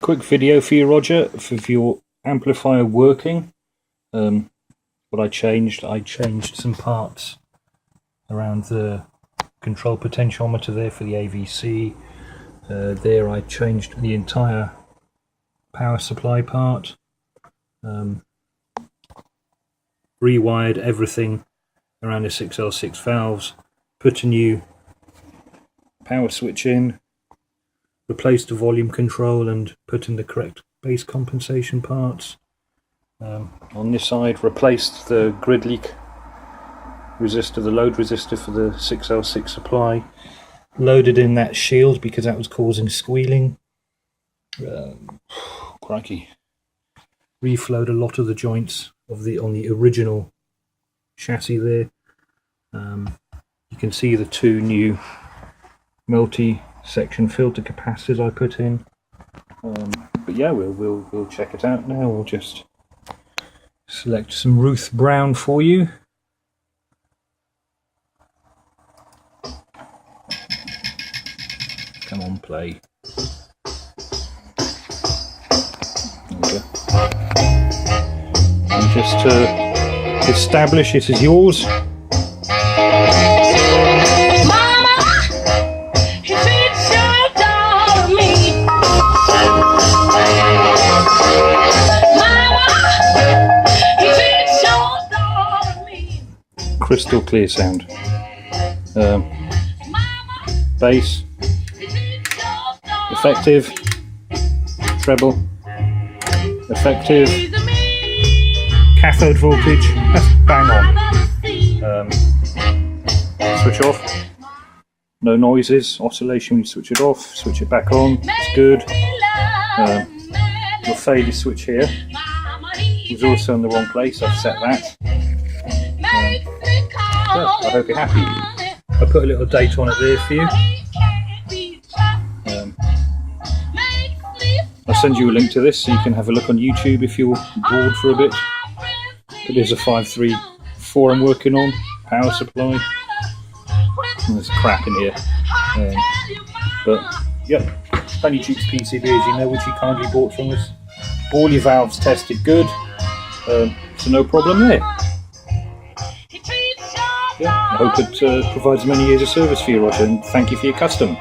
Quick video for you, Roger, for your amplifier working. What I changed some parts around the control potentiometer there for the AVC. There I changed the entire power supply part. Rewired everything around the 6L6 valves, put a new power switch in, replaced the volume control and put in the correct bass compensation parts. On this side, replaced the grid leak resistor, the load resistor for the 6L6 supply, loaded in that shield because that was causing squealing. Crikey. Reflowed a lot of the joints on the original chassis there. You can see the two new multi-section filter capacitors I put in. But yeah, we'll check it out now. We'll just select some Ruth Brown for you. Come on, play. There we go. And just to establish this is yours. Crystal clear sound. Bass, effective, treble, effective, cathode voltage, that's bang on. Switch off, no noises, oscillation when you switch it off, switch it back on, it's good. Your fader switch here is also in the wrong place, I've set that. I hope you're happy. I put a little date on it there for you. I'll send you a link to this so you can have a look on YouTube if you're bored for a bit. It is a 534 I'm working on, power supply. And there's crap in here. But yep, HoneyJukes PCB, as you know, which you kindly bought from us. All your valves tested good, so no problem there. Yeah, I hope it provides many years of service for you, Roger, and thank you for your custom.